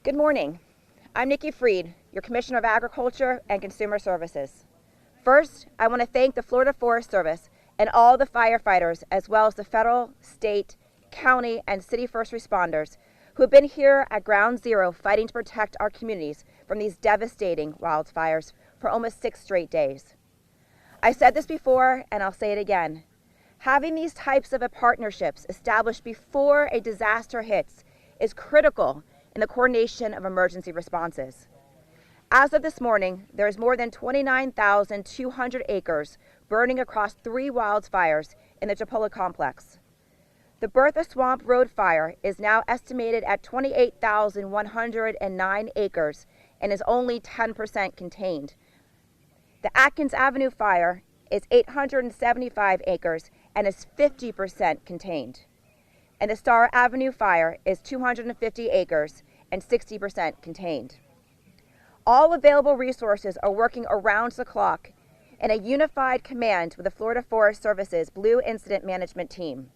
Good morning. I'm Nikki Fried, your Commissioner of Agriculture and Consumer Services. First, I want to thank the Florida Forest Service and all the firefighters, as well as the federal, state, county, and city first responders who have been here at Ground Zero fighting to protect our communities from these devastating wildfires for almost 6 straight days. I said this before, and I'll say it again. Having these types of partnerships established before a disaster hits is critical in the coordination of emergency responses. As of this morning, there is more than 29,200 acres burning across 3 wildfires in the Petellat complex. The Bertha Swamp Road fire is now estimated at 28,109 acres and is only 10% contained. The Atkins Avenue fire is 875 acres and is 50% contained. And the Star Avenue fire is 250 acres and 60% contained. All available resources are working around the clock in a unified command with the Florida Forest Service's Blue Incident Management Team.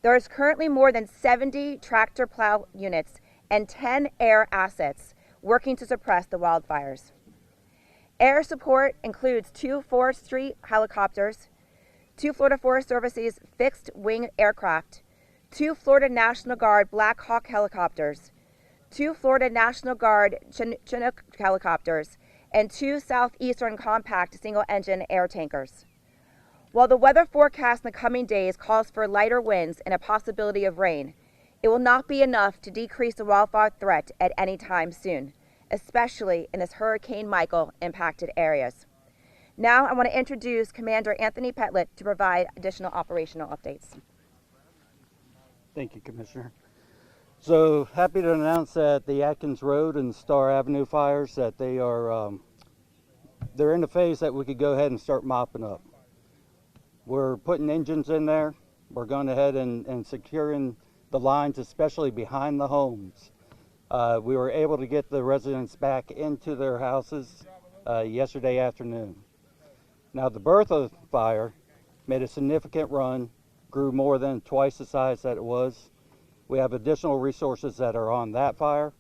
There is currently more than 70 tractor plow units and 10 air assets working to suppress the wildfires. Air support includes 2 forestry helicopters, 2 Florida Forest Service's fixed-wing aircraft, 2 Florida National Guard Black Hawk helicopters, 2 Florida National Guard Chinook helicopters, and 2 Southeastern compact single-engine air tankers. While the weather forecast in the coming days calls for lighter winds and a possibility of rain, it will not be enough to decrease the wildfire threat at any time soon, especially in this Hurricane Michael impacted areas. Now I want to introduce Commander Anthony Petellat to provide additional operational updates. Thank you, Commissioner. So happy to announce that the Atkins Road and Star Avenue fires, that they're in the phase that we could go ahead and start mopping up. We're putting engines in there. We're going ahead and securing the lines, especially behind the homes. We were able to get the residents back into their houses yesterday afternoon. Now the Bertha fire made a significant run, grew more than twice the size that it was. We have additional resources that are on that fire.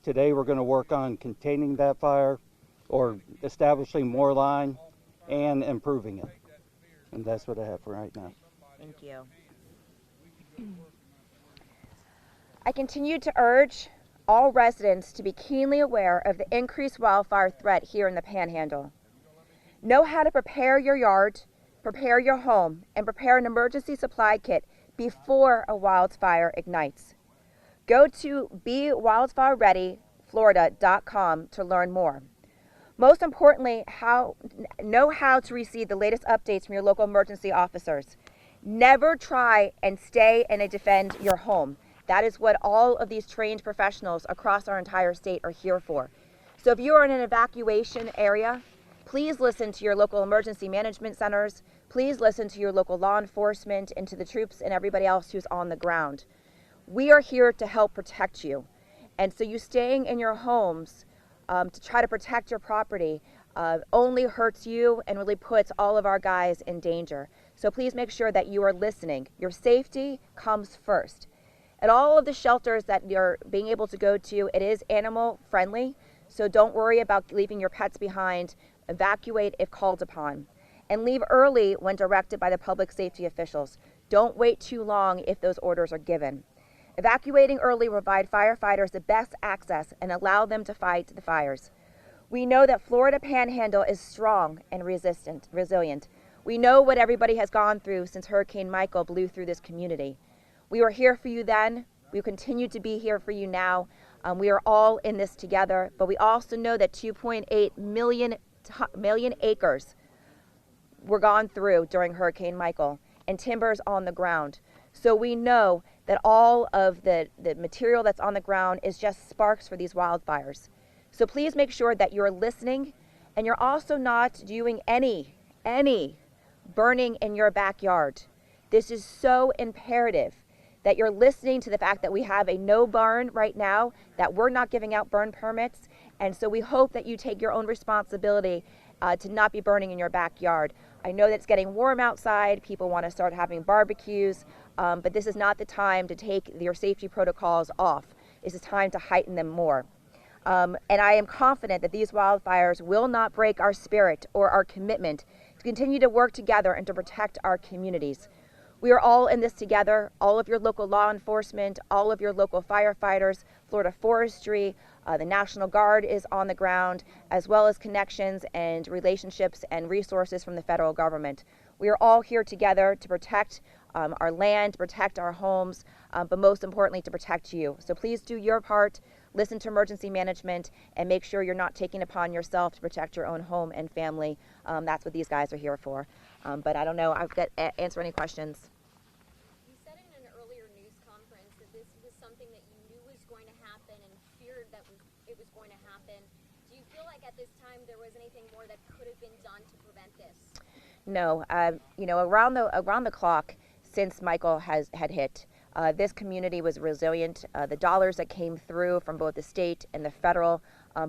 Today we're going to work on containing that fire or establishing more line and improving it. And that's what I have for right now. Thank you. I continue to urge all residents to be keenly aware of the increased wildfire threat here in the Panhandle. Know how to prepare your yard, prepare your home, and prepare an emergency supply kit before a wildfire ignites. Go to bewildfirereadyflorida.com to learn more. Most importantly, know how to receive the latest updates from your local emergency officers. Never try and stay and defend your home. That is what all of these trained professionals across our entire state are here for. So if you are in an evacuation area, please listen to your local emergency management centers. Please listen to your local law enforcement and to the troops and everybody else who's on the ground. We are here to help protect you. And so you staying in your homes to try to protect your property only hurts you and really puts all of our guys in danger. So please make sure that you are listening. Your safety comes first. At all of the shelters that you're being able to go to, it is animal friendly. So don't worry about leaving your pets behind. Evacuate if called upon. And leave early when directed by the public safety officials. Don't wait too long if those orders are given. Evacuating early will provide firefighters the best access and allow them to fight the fires. We know that Florida Panhandle is strong and resilient. We know what everybody has gone through since Hurricane Michael blew through this community. We were here for you then. We continue to be here for you now. We are all in this together, but we also know that 2.8 million acres were gone through during Hurricane Michael and timbers on the ground. So we know that all of the material that's on the ground is just sparks for these wildfires. So please make sure that you're listening and you're also not doing any burning in your backyard. This is so imperative that you're listening to the fact that we have a no burn right now, that we're not giving out burn permits. And so we hope that you take your own responsibility to not be burning in your backyard. I know that it's getting warm outside. People want to start having barbecues, but this is not the time to take your safety protocols off. This is time to heighten them more. And I am confident that these wildfires will not break our spirit or our commitment to continue to work together and to protect our communities. We are all in this together, all of your local law enforcement, all of your local firefighters, Florida Forestry, the National Guard is on the ground, as well as connections and relationships and resources from the federal government. We are all here together to protect our land, to protect our homes, but most importantly to protect you. So please do your part, listen to emergency management, and make sure you're not taking upon yourself to protect your own home and family. That's what these guys are here for. But I don't know, I've got answer any questions. You said in an earlier news conference that this was something that you knew was going to happen and feared that it was going to happen. Do you feel like at this time there was anything more that could have been done to prevent this? No, you know, around the clock since Michael had hit, this community was resilient. The dollars that came through from both the state and the federal,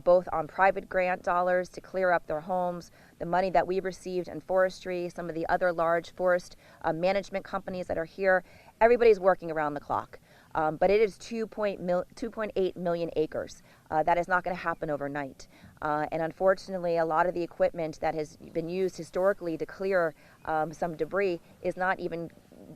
both on private grant dollars to clear up their homes, the money that we received in forestry, some of the other large forest management companies that are here, everybody's working around the clock. But it is 2.8 million acres. That is not going to happen overnight. And unfortunately, a lot of the equipment that has been used historically to clear some debris is not even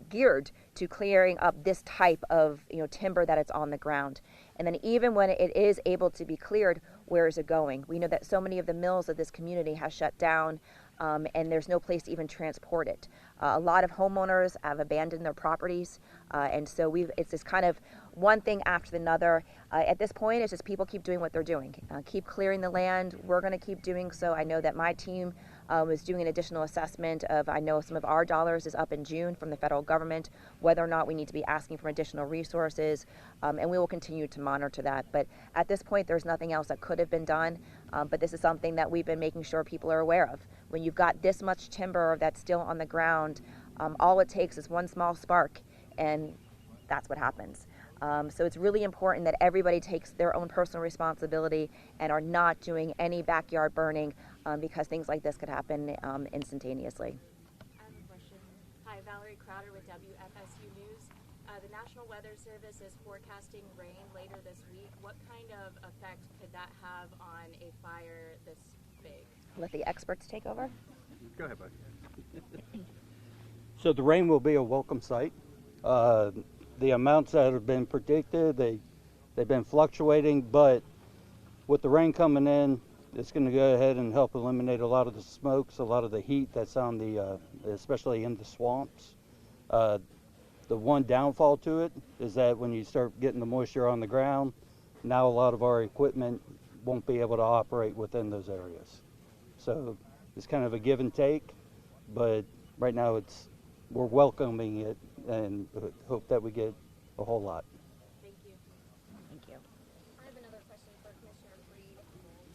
geared to clearing up this type of timber that it's on the ground. And then even when it is able to be cleared, where is it going? We know that so many of the mills of this community have shut down, and there's no place to even transport it. A lot of homeowners have abandoned their properties, and so it's this kind of one thing after another. At this point, it's just people keep doing what they're doing. Keep clearing the land. We're going to keep doing so. I know that my team was doing an additional assessment of, I know some of our dollars is up in June from the federal government, whether or not we need to be asking for additional resources, and we will continue to monitor that. But at this point, there's nothing else that could have been done, but this is something that we've been making sure people are aware of. When you've got this much timber that's still on the ground, all it takes is one small spark, and that's what happens. So it's really important that everybody takes their own personal responsibility and are not doing any backyard burning because things like this could happen instantaneously. I have a question. Hi, Valerie Crowder with WFSU News. The National Weather Service is forecasting rain later this week. What kind of effect could that have on a fire this big? Let the experts take over. Go ahead, bud. So the rain will be a welcome sight. The amounts that have been predicted, they've been fluctuating, but with the rain coming in, it's going to go ahead and help eliminate a lot of the smokes, a lot of the heat that's on the, especially in the swamps. The one downfall to it is that when you start getting the moisture on the ground, now a lot of our equipment won't be able to operate within those areas. So it's kind of a give and take, but right now we're welcoming it and hope that we get a whole lot. Thank you. Thank you. I have another question for Commissioner Fried.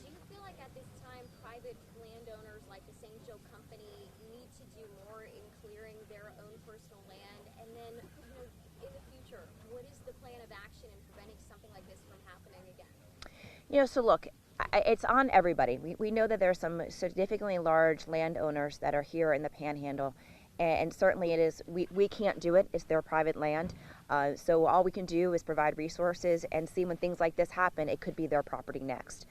Do you feel like at this time private landowners like the St. Joe Company need to do more in clearing their own personal land? And then, in the future, what is the plan of action in preventing something like this from happening again? So look, it's on everybody. We know that there's some significantly large landowners that are here in the Panhandle. And certainly it is, we can't do it, it's their private land. So all we can do is provide resources and see when things like this happen, it could be their property next.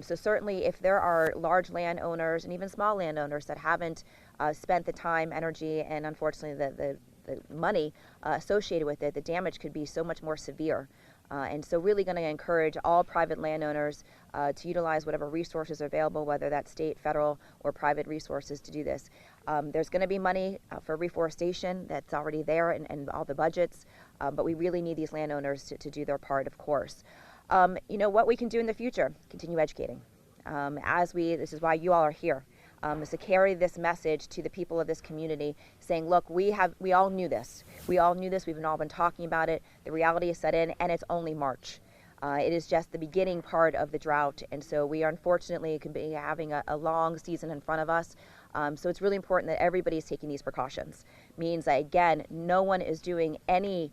So certainly if there are large landowners and even small landowners that haven't spent the time, energy, and unfortunately the money associated with it, the damage could be so much more severe. And so really going to encourage all private landowners to utilize whatever resources are available, whether that's state, federal, or private resources to do this. There's going to be money for reforestation that's already there and all the budgets, but we really need these landowners to do their part, of course. What we can do in the future, continue educating. This is why you all are here, is to carry this message to the people of this community, saying, look, we all knew this. We all knew this. We've all been talking about it. The reality is set in, and it's only March. It is just the beginning part of the drought, and so we unfortunately could be having a long season in front of us. So it's really important that everybody is taking these precautions. Means that, again, no one is doing any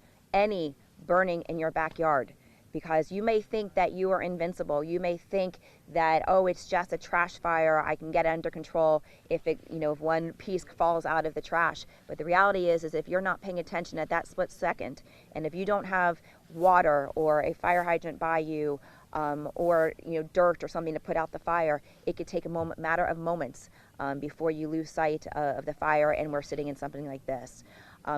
burning in your backyard. because you may think that you are invincible. You may think that, oh, it's just a trash fire, I can get it under control if it, if one piece falls out of the trash. But the reality is if you're not paying attention at that split second, and if you don't have water or a fire hydrant by you, or dirt or something to put out the fire, it could take a matter of moments before you lose sight of the fire, and we're sitting in something like this.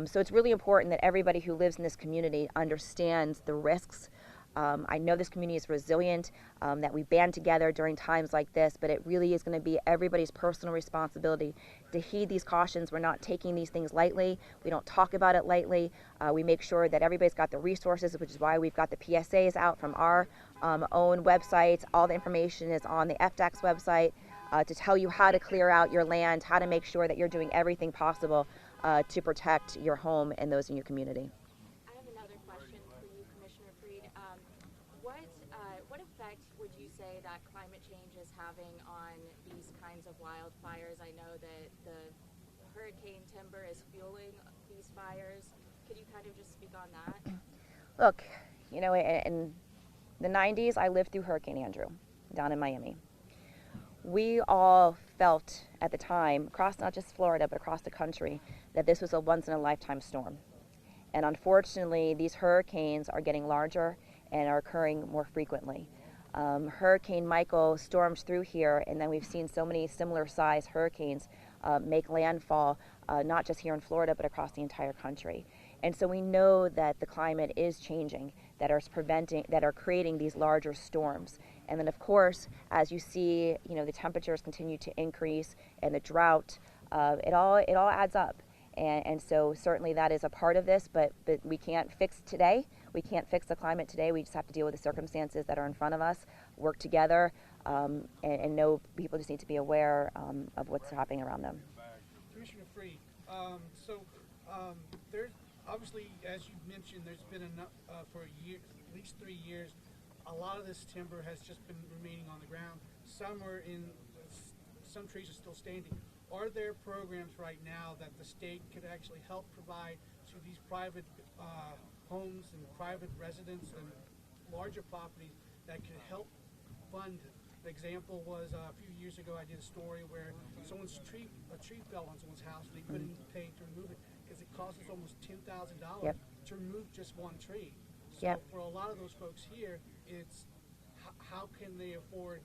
So it's really important that everybody who lives in this community understands the risks. I know this community is resilient, that we band together during times like this, but it really is going to be everybody's personal responsibility to heed these cautions. We're not taking these things lightly. We don't talk about it lightly. We make sure that everybody's got the resources, which is why we've got the PSAs out from our own websites. All the information is on the FDAC's website to tell you how to clear out your land, how to make sure that you're doing everything possible to protect your home and those in your community. I have another question for you, Commissioner Fried. What effect would you say that climate change is having on these kinds of wildfires? I know that the hurricane timber is fueling these fires. Could you kind of just speak on that? Look, in the 90s, I lived through Hurricane Andrew down in Miami. We all felt at the time, across not just Florida, but across the country, that this was a once-in-a-lifetime storm. And unfortunately, these hurricanes are getting larger and are occurring more frequently. Hurricane Michael stormed through here, and then we've seen so many similar-sized hurricanes make landfall, not just here in Florida, but across the entire country. And so we know that the climate is changing, that are creating these larger storms. And then, of course, as you see, the temperatures continue to increase and the drought, it all adds up. And so certainly that is a part of this, but we can't fix today. We can't fix the climate today. We just have to deal with the circumstances that are in front of us, work together, and know people just need to be aware of what's happening around them. Commissioner Fried, there's obviously, as you mentioned, there's been enough for a year, at least 3 years. A lot of this timber has just been remaining on the ground. Some trees are still standing. Are there programs right now that the state could actually help provide to these private homes and private residents and larger properties that could help fund? The example was a few years ago I did a story where a tree fell on someone's house and they couldn't pay to remove it because it costs us almost $10,000 to remove just one tree. So for a lot of those folks here, it's how can they afford?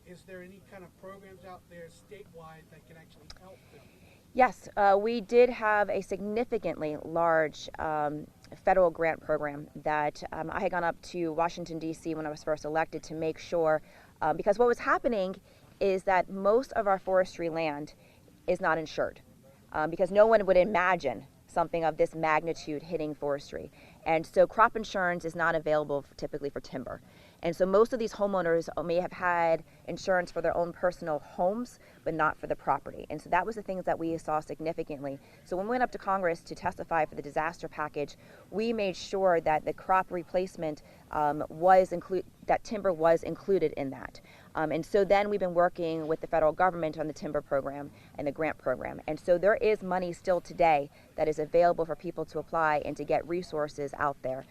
Is there any kind of programs out there statewide that can actually help them? Yes, we did have a significantly large federal grant program that I had gone up to Washington, D.C. when I was first elected to make sure, because what was happening is that most of our forestry land is not insured, because no one would imagine something of this magnitude hitting forestry. And so crop insurance is not available typically for timber. And so most of these homeowners may have had insurance for their own personal homes, but not for the property. And so that was the things that we saw significantly. So when we went up to Congress to testify for the disaster package, we made sure that the crop replacement that timber was included in that. And so then we've been working with the federal government on the timber program and the grant program. And so there is money still today that is available for people to apply and to get resources out there.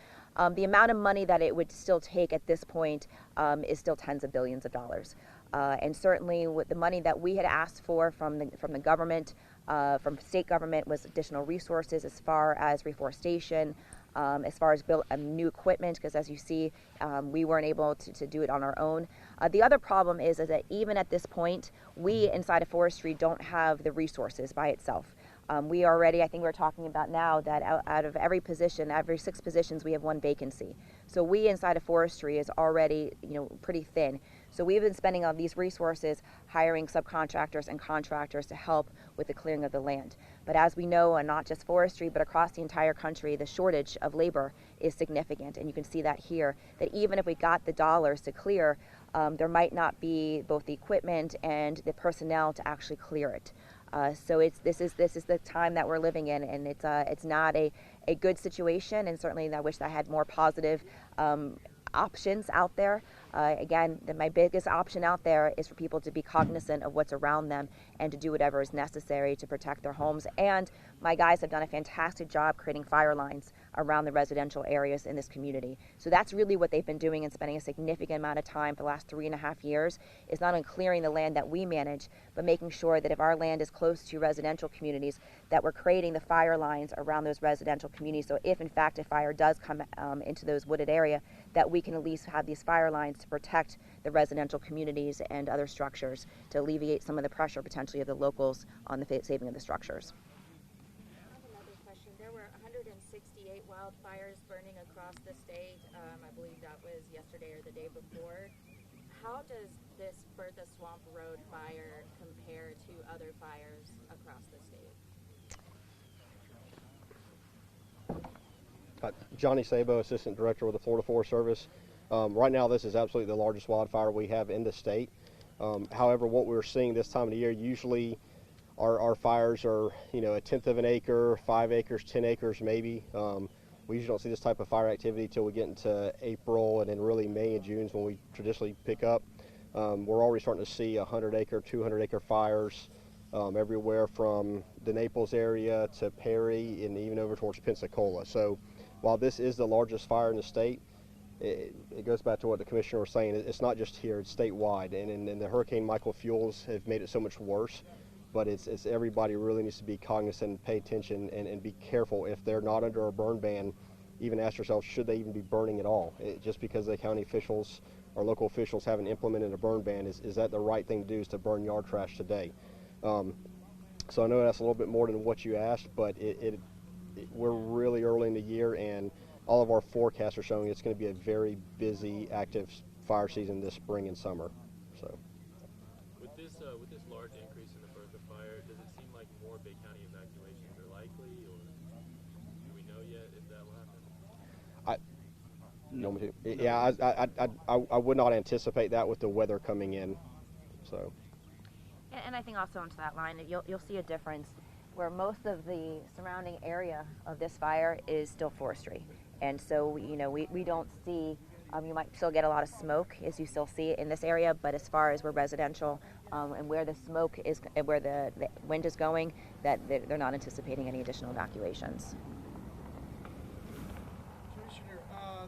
The amount of money that it would still take at this point is still tens of billions of dollars. And certainly with the money that we had asked for from the government, from state government, was additional resources as far as reforestation, as far as build new equipment, because as you see, we weren't able to do it on our own. The other problem is that even at this point, we inside of forestry don't have the resources by itself. We already, I think we're talking about now that out of every position, every 6 positions, we have 1 vacancy. So we inside of forestry is already, pretty thin. So we've been spending on these resources, hiring subcontractors and contractors to help with the clearing of the land. But as we know, and not just forestry, but across the entire country, the shortage of labor is significant. And you can see that here, that even if we got the dollars to clear, there might not be both the equipment and the personnel to actually clear it. So this is the time that we're living in, and it's not a good situation, and certainly I wish I had more positive options out there. Again, my biggest option out there is for people to be cognizant of what's around them and to do whatever is necessary to protect their homes. And my guys have done a fantastic job creating fire lines around the residential areas in this community. So that's really what they've been doing and spending a significant amount of time for the last 3.5 years, is not only clearing the land that we manage, but making sure that if our land is close to residential communities, that we're creating the fire lines around those residential communities. So if in fact a fire does come into those wooded area, that we can at least have these fire lines to protect the residential communities and other structures, to alleviate some of the pressure potentially of the locals on the saving of the structures. I have another question. There were 168 wildfires burning across the state. I believe that was yesterday or the day before. How does this Bertha Swamp Road fire compare to other fires across the state? Johnny Sabo, Assistant Director with the Florida Forest Service. Right now, this is absolutely the largest wildfire we have in the state. However, what we're seeing this time of the year, usually our fires are, a tenth of an acre, 5 acres, 10 acres maybe. We usually don't see this type of fire activity till we get into April, and then really May and June is when we traditionally pick up. We're already starting to see 100-acre, 200-acre fires everywhere from the Naples area to Perry and even over towards Pensacola. So while this is the largest fire in the state, it goes back to what the commissioner was saying. It's not just here, it's statewide, and the Hurricane Michael fuels have made it so much worse. But it's everybody really needs to be cognizant and pay attention and be careful. If they're not under a burn ban, even ask yourself, should they even be burning at all? Just because the county officials or local officials haven't implemented a burn ban, is that the right thing to do, is to burn yard trash today? So I know that's a little bit more than what you asked, but we're really early in the year, and all of our forecasts are showing it's going to be a very busy, active fire season this spring and summer. So. With this large increase in the Bertha fire, does it seem like more Bay County evacuations are likely, or do we know yet if that will happen? I would not anticipate that with the weather coming in. So. And I think also onto that line, you'll see a difference where most of the surrounding area of this fire is still forestry, and so we don't see. You might still get a lot of smoke, as you still see it in this area, but as far as we're residential and where the smoke is, where the wind is going, that they're not anticipating any additional evacuations. Commissioner,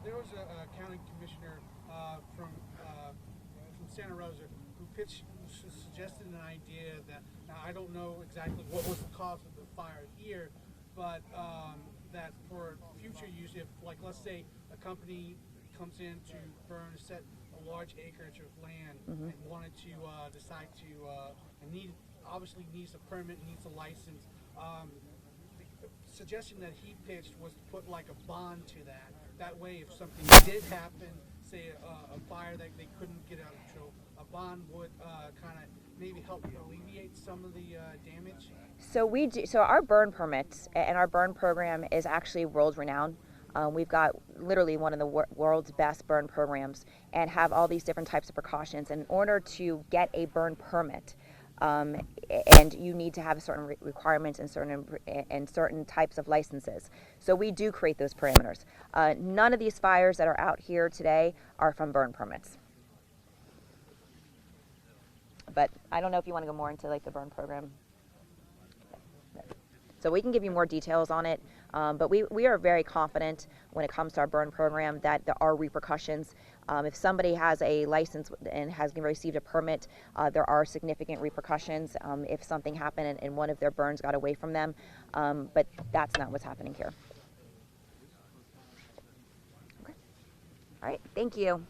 there was a county commissioner from Santa Rosa who suggested an idea that, now I don't know exactly what was the cause of the fire here, but that for future use, if, like, let's say a company comes in to burn a large acreage of land and wanted to decide to and obviously needs a permit, needs a license. The suggestion that he pitched was to put like a bond to that. That way, if something did happen, say a fire that they couldn't get out of control, a bond would kind of maybe help alleviate some of the damage. So we do. So our burn permits and our burn program is actually world renowned. We've got literally one of the world's best burn programs, and have all these different types of precautions. And in order to get a burn permit, and you need to have certain requirements and certain types of licenses. So we do create those parameters. None of these fires that are out here today are from burn permits. But I don't know if you want to go more into like the burn program. So we can give you more details on it, but we are very confident when it comes to our burn program that there are repercussions. If somebody has a license and has received a permit, there are significant repercussions if something happened and one of their burns got away from them, but that's not what's happening here. Okay. All right, thank you.